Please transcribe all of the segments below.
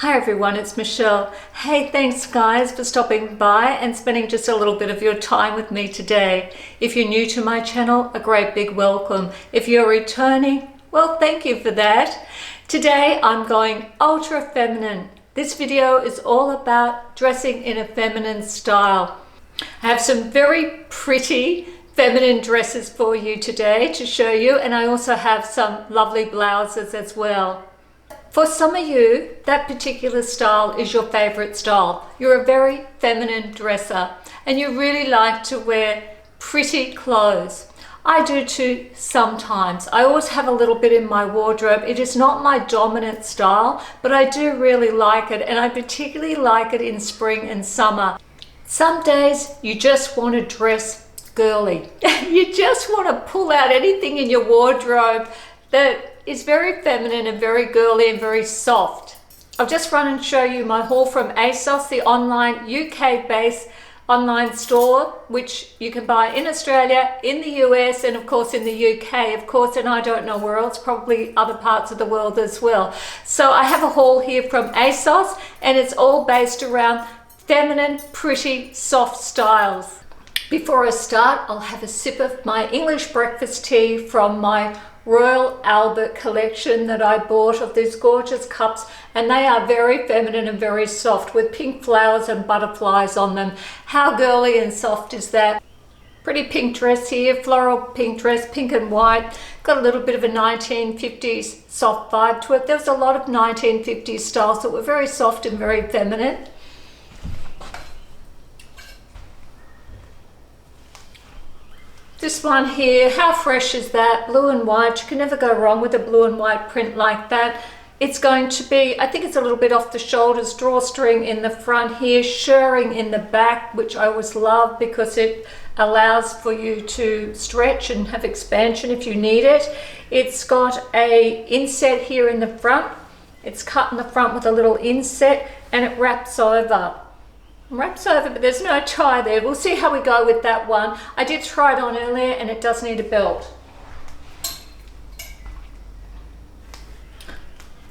Hi everyone, it's Michelle. Hey, thanks guys for stopping by and spending just a little bit of your time with me today. If you're new to my channel, a great big welcome. If you're returning, well, thank you for that. Today I'm going ultra feminine. This video is all about dressing in a feminine style. I have some very pretty feminine dresses for you today to show you, and I also have some lovely blouses as well. For some of you, that particular style is your favorite style. You're a very feminine dresser and you really like to wear pretty clothes. I do too sometimes. I always have a little bit in my wardrobe. It is not my dominant style, but I do really like it, and I particularly like it in spring and summer. Some days you just want to dress girly. You just want to pull out anything in your wardrobe that is very feminine and very girly and very soft. I'll just run and show you my haul from Asos, the online UK-based online store, which you can buy in Australia, in the US, and of course in the UK, of course, and I don't know where else, probably other parts of the world as well. So I have a haul here from Asos, and it's all based around feminine, pretty, soft styles. Before I start, I'll have a sip of my English breakfast tea from my Royal Albert collection that I bought of these gorgeous cups, and they are very feminine and very soft with pink flowers and butterflies on them. How girly and soft is that? Pretty pink dress here, floral pink dress, pink and white. Got a little bit of a 1950s soft vibe to it. There was a lot of 1950s styles that were very soft and very feminine. This one here, how fresh is that? Blue and white. You can never go wrong with a blue and white print like that. It's going to be, I think it's a little bit off the shoulders, drawstring in the front here, shirring in the back, which I always love because it allows for you to stretch and have expansion if you need it. It's got a inset here in the front. It's cut in the front with a little inset, and it wraps over. But there's no tie there. We'll see how we go with that one. I did try it on earlier and it does need a belt.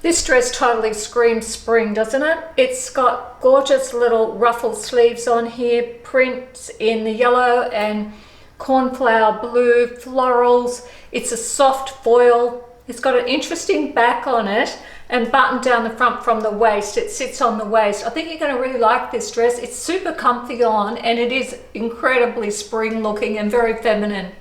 This dress totally screams spring, doesn't it? It's got gorgeous little ruffle sleeves on here, prints in the yellow and cornflower blue, florals. It's a soft foil. It's got an interesting back on it and buttoned down the front from the waist. It sits on the waist. I think you're going to really like this dress. It's super comfy on, and it is incredibly spring looking and very feminine.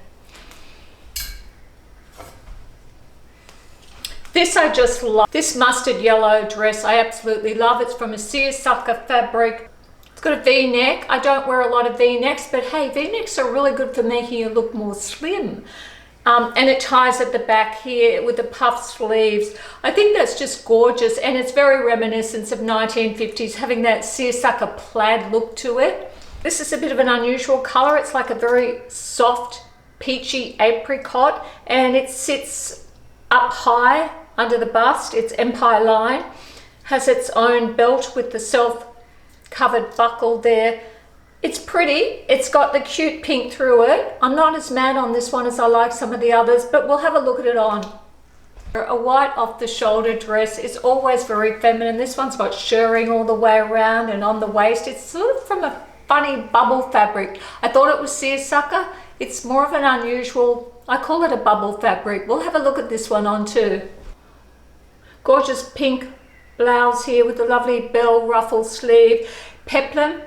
This I just love. This mustard yellow dress I absolutely love. It's from a seersucker fabric. It's got a V-neck. I don't wear a lot of V-necks, but hey, V-necks are really good for making you look more slim. And it ties at the back here with the puff sleeves. I think that's just gorgeous, and it's very reminiscent of 1950s, having that seersucker plaid look to it. This is a bit of an unusual color. It's like a very soft peachy apricot, and it sits up high under the bust. It's empire line, has its own belt with the self-covered buckle there. It's pretty. It's got the cute pink through it. I'm not as mad on this one as I like some of the others, but we'll have a look at it on. A white off the shoulder dress is always very feminine. This one's got shirring all the way around and on the waist. It's sort of from a funny bubble fabric. I thought it was seersucker. It's more of an unusual, I call it a bubble fabric. We'll have a look at this one on too. Gorgeous pink blouse here with a lovely bell ruffle sleeve. Peplum.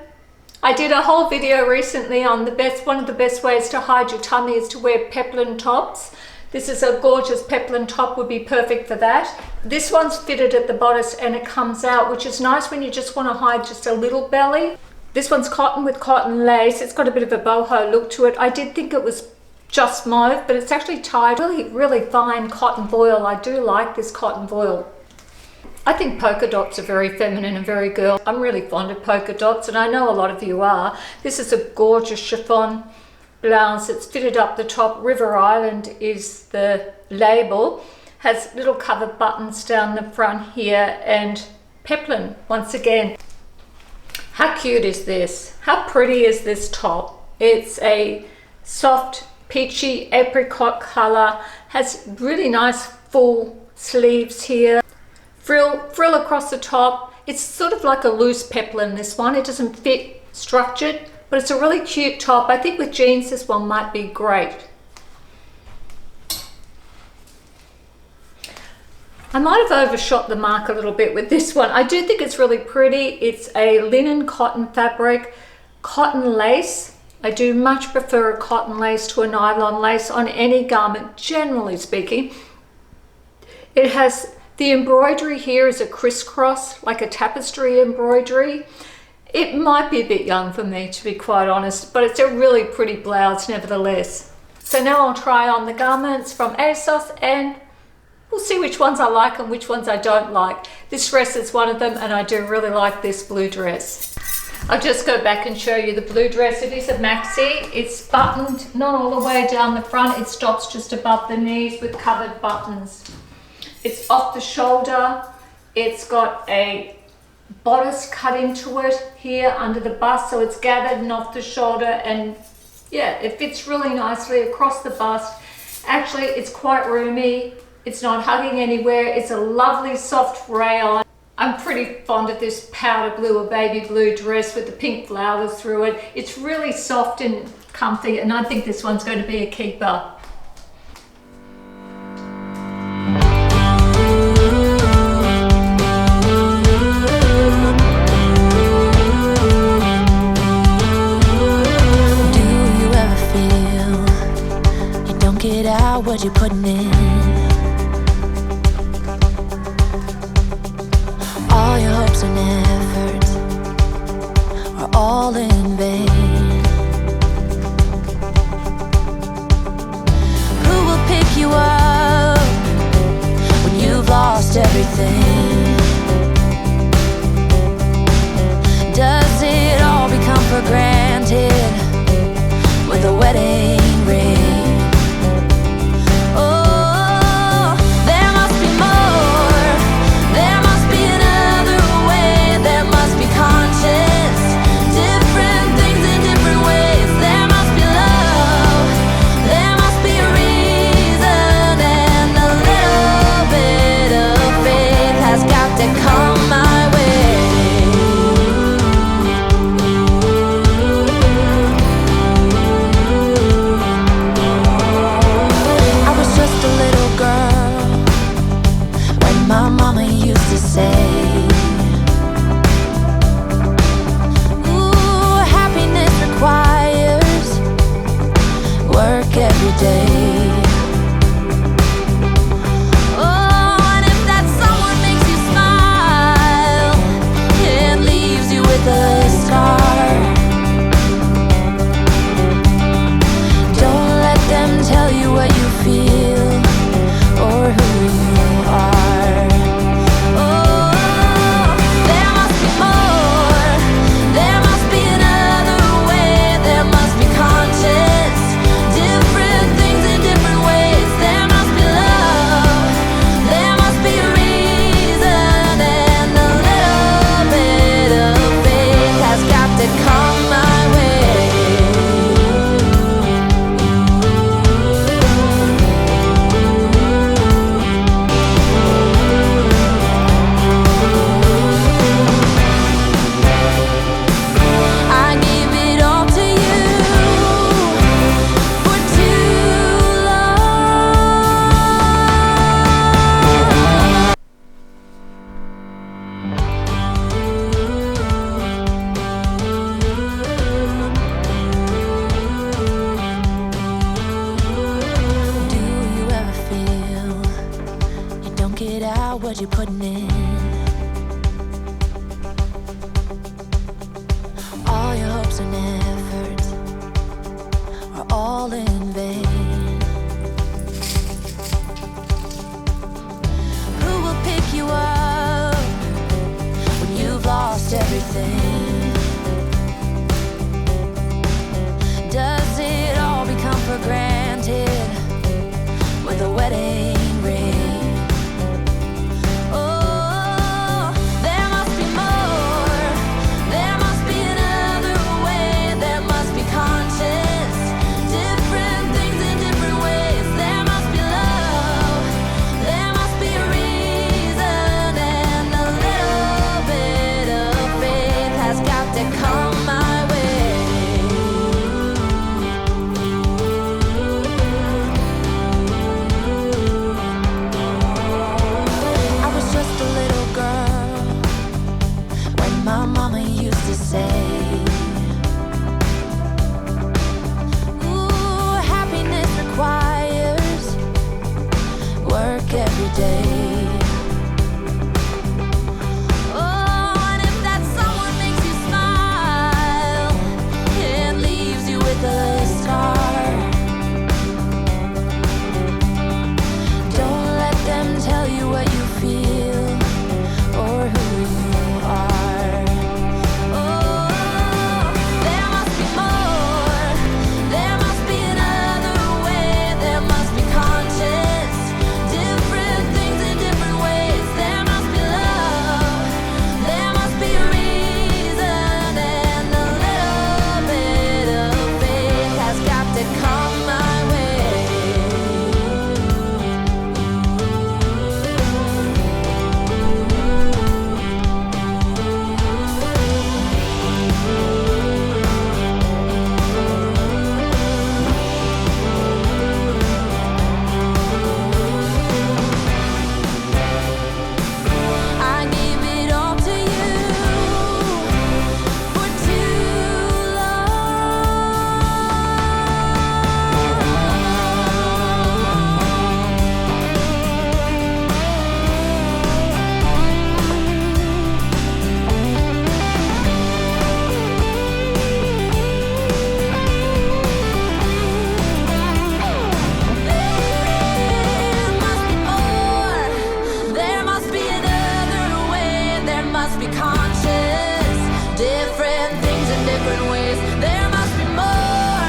I did a whole video recently on one of the best ways to hide your tummy is to wear peplum tops. This is a gorgeous peplum top, would be perfect for that. This one's fitted at the bodice and it comes out, which is nice when you just want to hide just a little belly. This one's cotton with cotton lace. It's got a bit of a boho look to it. I did think it was just mauve, but it's actually tied really fine cotton voile. I do like this cotton voile. I think polka dots are very feminine and very girl. I'm really fond of polka dots, and I know a lot of you are. This is a gorgeous chiffon blouse. It's fitted up the top. River Island is the label. Has little covered buttons down the front here, and peplum once again. How cute is this? How pretty is this top? It's a soft peachy apricot color. Has really nice full sleeves here. Frill across the top. It's sort of like a loose peplum, this one. It doesn't fit structured, but it's a really cute top. I think with jeans this one might be great. I might have overshot the mark a little bit with this one. I do think it's really pretty. It's a linen cotton fabric, cotton lace. I do much prefer a cotton lace to a nylon lace on any garment, generally speaking. It has, the embroidery here is a crisscross, like a tapestry embroidery. It might be a bit young for me, to be quite honest, but it's a really pretty blouse nevertheless. So now I'll try on the garments from Asos and we'll see which ones I like and which ones I don't like. This dress is one of them, and I do really like this blue dress. I'll just go back and show you the blue dress. It is a maxi. It's buttoned, not all the way down the front. It stops just above the knees with covered buttons. It's off the shoulder. It's got a bodice cut into it here under the bust, so it's gathered and off the shoulder, and yeah, it fits really nicely across the bust. Actually, it's quite roomy. It's not hugging anywhere. It's a lovely soft rayon. I'm pretty fond of this powder blue or baby blue dress with the pink flowers through it. It's really soft and comfy, and I think this one's going to be a keeper. Do you ever feel you don't get out what you're putting in? All your hopes and efforts are all in vain. Who will pick you up when you've lost everything? Does it all become for granted with a wedding ring? What you're putting in. All your hopes and efforts are all in vain. Who will pick you up when you've lost everything? Does it all become for granted with a wedding ring? There must be a reason and a little bit different ways. There must be more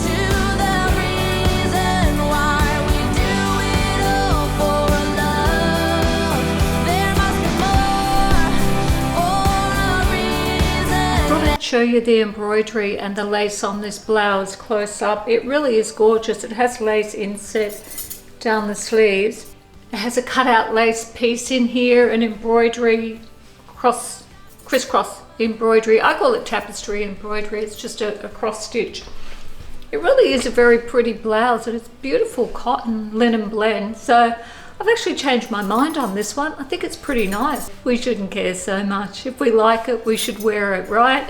to the reason why we do it all for love. There must be more for a reason. I thought I'd show you the embroidery and the lace on this blouse close up. It really is gorgeous. It has lace inset down the sleeves. It has a cutout lace piece in here, an embroidery, crisscross embroidery. I call it tapestry embroidery. It's just a cross stitch. It really is a very pretty blouse, and it's beautiful cotton linen blend. So I've actually changed my mind on this one. I think it's pretty nice. We shouldn't care so much. If we like it, we should wear it, right?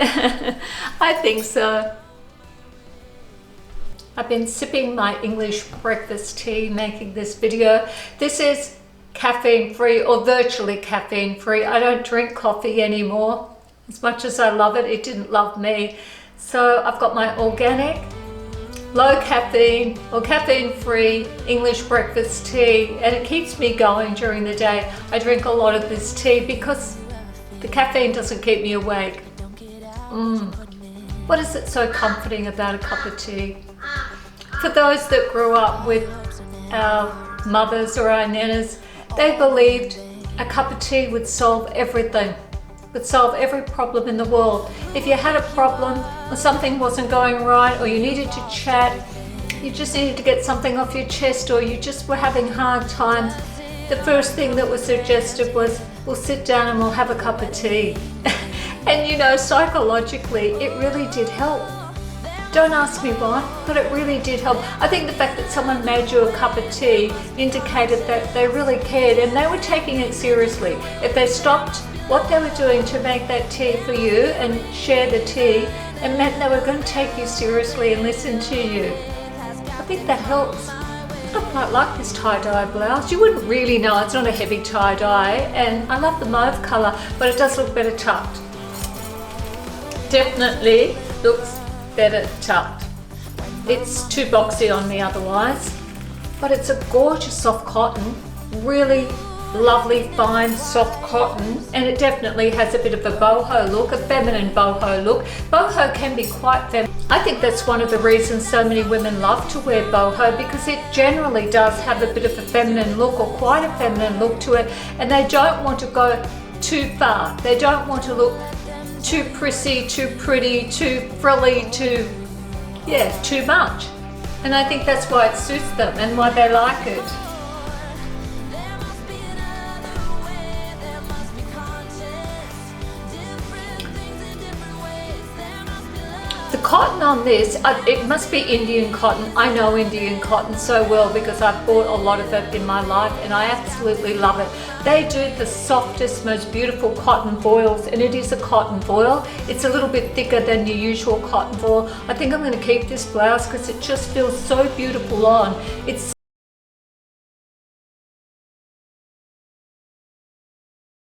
I think so. I've been sipping my English breakfast tea making this video. This is caffeine free, or virtually caffeine free. I don't drink coffee anymore. As much as I love it, it didn't love me. So I've got my organic, low caffeine or caffeine free English breakfast tea, and it keeps me going during the day. I drink a lot of this tea because the caffeine doesn't keep me awake. What is it so comforting about a cup of tea? For those that grew up with our mothers or our nanas, they believed a cup of tea would solve everything, would solve every problem in the world. If you had a problem or something wasn't going right, or you needed to chat, you just needed to get something off your chest, or you just were having hard times, the first thing that was suggested was, we'll sit down and we'll have a cup of tea. And you know, psychologically, it really did help. Don't ask me why, but it really did help. I think the fact that someone made you a cup of tea indicated that they really cared and they were taking it seriously. If they stopped what they were doing to make that tea for you and share the tea, it meant they were going to take you seriously and listen to you. I think that helps. I quite like this tie-dye blouse. You wouldn't really know, it's not a heavy tie-dye, and I love the mauve colour, but it does look better tucked. Definitely looks better tucked. It's too boxy on me otherwise, but it's a gorgeous soft cotton, really lovely fine soft cotton, and it definitely has a bit of a boho look, a feminine boho look. Boho can be quite feminine. I think that's one of the reasons so many women love to wear boho, because it generally does have a bit of a feminine look, or quite a feminine look to it, and they don't want to go too far. They don't want to look too prissy, too pretty, too frilly, too much. And I think that's why it suits them and why they like it. The cotton on this, it must be Indian cotton. I know Indian cotton so well because I've bought a lot of it in my life, and I absolutely love it. They do the softest, most beautiful cotton voiles, and it is a cotton voile. It's a little bit thicker than your usual cotton voile. I think I'm going to keep this blouse because it just feels so beautiful on. It's